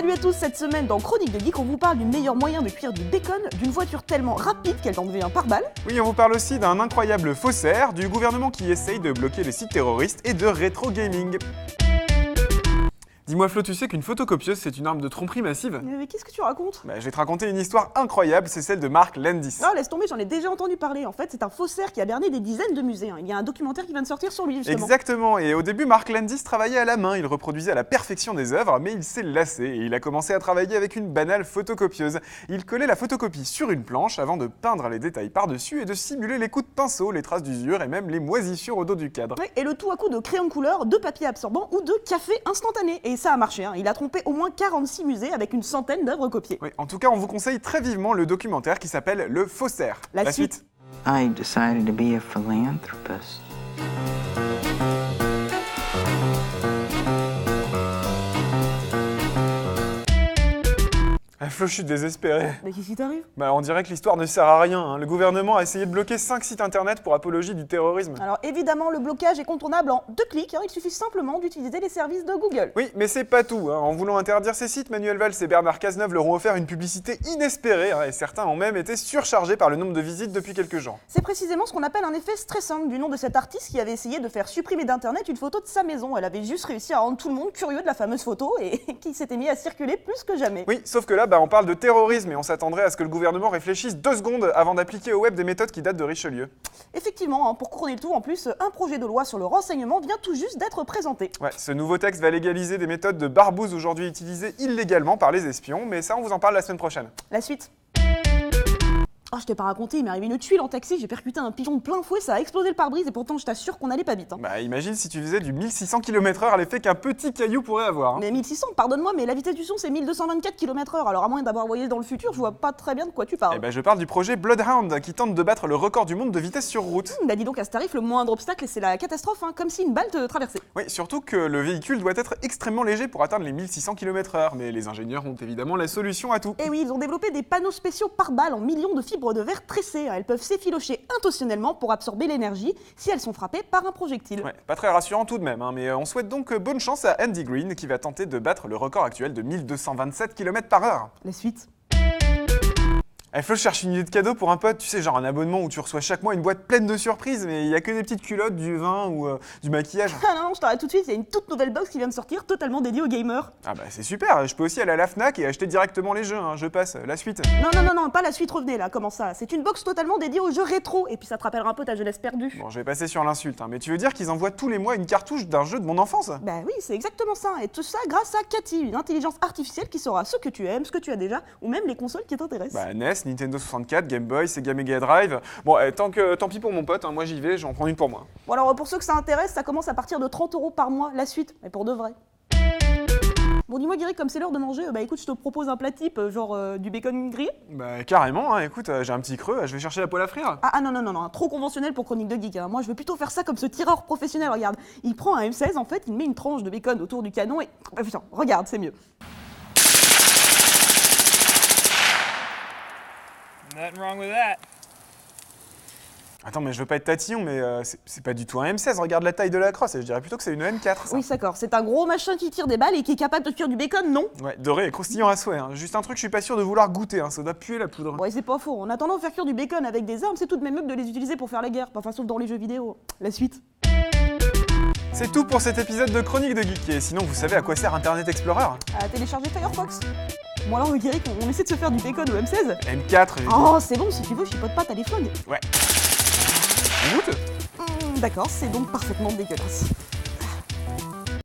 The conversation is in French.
Salut à tous, cette semaine dans Chronique de Geek, on vous parle du meilleur moyen de cuire du bacon, d'une voiture tellement rapide qu'elle en devient un pare-balles. Oui, on vous parle aussi d'un incroyable faussaire, du gouvernement qui essaye de bloquer les sites terroristes et de rétro gaming. Dis-moi Flo, tu sais qu'une photocopieuse c'est une arme de tromperie massive? Mais qu'est-ce que tu racontes? Je vais te raconter une histoire incroyable, c'est celle de Mark Landis. Non, laisse tomber, j'en ai déjà entendu parler. En fait, c'est un faussaire qui a berné des dizaines de musées. Il y a un documentaire qui vient de sortir sur lui, justement. Exactement, et au début Mark Landis travaillait à la main, il reproduisait à la perfection des œuvres, mais il s'est lassé et il a commencé à travailler avec une banale photocopieuse. Il collait la photocopie sur une planche avant de peindre les détails par-dessus et de simuler les coups de pinceau, les traces d'usure et même les moisissures au dos du cadre. Ouais, et le tout à coup de crayon de couleur, de papier absorbant ou de café instantané. Et ça a marché, Il a trompé au moins 46 musées avec une centaine d'œuvres copiées. Oui, en tout cas, on vous conseille très vivement le documentaire qui s'appelle Le Faussaire. La suite. I decided to be a philanthropist. Flo, je suis désespéré. Mais qu'est-ce qui t'arrive? On dirait que l'histoire ne sert à rien. Le gouvernement a essayé de bloquer 5 sites internet pour apologie du terrorisme. Alors évidemment, le blocage est contournable en 2 clics. Il suffit simplement d'utiliser les services de Google. Oui, mais c'est pas tout. En voulant interdire ces sites, Manuel Valls et Bernard Cazeneuve leur ont offert une publicité inespérée. Et certains ont même été surchargés par le nombre de visites depuis quelques jours. C'est précisément ce qu'on appelle un effet stressant du nom de cet artiste qui avait essayé de faire supprimer d'internet une photo de sa maison. Elle avait juste réussi à rendre tout le monde curieux de la fameuse photo et qui s'était mis à circuler plus que jamais. Oui, sauf que là, on parle de terrorisme et on s'attendrait à ce que le gouvernement réfléchisse 2 secondes avant d'appliquer au web des méthodes qui datent de Richelieu. Effectivement, pour couronner le tout, en plus, un projet de loi sur le renseignement vient tout juste d'être présenté. Ouais, ce nouveau texte va légaliser des méthodes de barbouze aujourd'hui utilisées illégalement par les espions, mais ça on vous en parle la semaine prochaine. La suite. Oh, je t'ai pas raconté, il m'est arrivé une tuile en taxi, j'ai percuté un pigeon de plein fouet, ça a explosé le pare-brise et pourtant je t'assure qu'on allait pas vite. Imagine si tu faisais du 1600 km/h à l'effet qu'un petit caillou pourrait avoir. Mais 1600, pardonne-moi, mais la vitesse du son c'est 1224 km/h, alors à moins d'avoir voyagé dans le futur, je vois pas très bien de quoi tu parles. Je parle du projet Bloodhound qui tente de battre le record du monde de vitesse sur route. Dis donc à ce tarif, le moindre obstacle c'est la catastrophe, comme si une balle te traversait. Oui, surtout que le véhicule doit être extrêmement léger pour atteindre les 1600 km/h, mais les ingénieurs ont évidemment la solution à tout. Et oui, ils ont développé des panneaux spéciaux par balle en millions de fibres de verre tressées. Elles peuvent s'effilocher intentionnellement pour absorber l'énergie si elles sont frappées par un projectile. Ouais, pas très rassurant tout de même, mais on souhaite donc bonne chance à Andy Green qui va tenter de battre le record actuel de 1227 km/h. La suite. Flo, je cherche une idée de cadeau pour un pote, tu sais, genre un abonnement où tu reçois chaque mois une boîte pleine de surprises, mais il y a que des petites culottes, du vin ou du maquillage. Ah non, je t'arrête tout de suite, il y a une toute nouvelle box qui vient de sortir, totalement dédiée aux gamers. C'est super, je peux aussi aller à la Fnac et acheter directement les jeux, je passe, la suite. Non, pas la suite, revenez là, comment ça? C'est une box totalement dédiée aux jeux rétro, et puis ça te rappellera un peu ta jeunesse perdue. Bon, je vais passer sur l'insulte, mais tu veux dire qu'ils envoient tous les mois une cartouche d'un jeu de mon enfance? Oui, c'est exactement ça, et tout ça grâce à Cathy, une intelligence artificielle qui saura ce que tu aimes, ce que tu as déjà, ou même les consoles qui t'intéressent. NES, Nintendo 64, Game Boy, Sega Mega Drive. Tant pis pour mon pote, moi j'y vais, j'en prends une pour moi. Bon alors pour ceux que ça intéresse, ça commence à partir de 30 € par mois, la suite, mais pour de vrai. Bon dis-moi Guéry, comme c'est l'heure de manger, écoute, je te propose un plat type, genre du bacon grillé. Carrément, écoute, j'ai un petit creux, je vais chercher la poêle à frire. Non, trop conventionnel pour Chronique de Geek. Moi je veux plutôt faire ça comme ce tireur professionnel, regarde. Il prend un M16 en fait, il met une tranche de bacon autour du canon et... putain, regarde, c'est mieux. Nothing wrong with that. Attends, mais je veux pas être tatillon, mais c'est pas du tout un M16, regarde la taille de la crosse, et je dirais plutôt que c'est une M4, ça. Oui, d'accord, c'est un gros machin qui tire des balles et qui est capable de cuire du bacon, non? Ouais, doré et croustillant à souhait, Juste un truc, je suis pas sûr de vouloir goûter, ça doit puer la poudre. Ouais, c'est pas faux. En attendant, faire cuire du bacon avec des armes, c'est tout de même mieux que de les utiliser pour faire la guerre, enfin sauf dans les jeux vidéo. La suite. C'est tout pour cet épisode de Chronique de Geek, et sinon vous savez à quoi sert Internet Explorer? À télécharger Firefox. Bon alors Guéry, on essaie de se faire du bacon au M16? M4, Oh, c'est bon, si tu veux, chipote pas, t'as les flingues. Ouais. On goûte? D'accord, c'est donc parfaitement dégueulasse.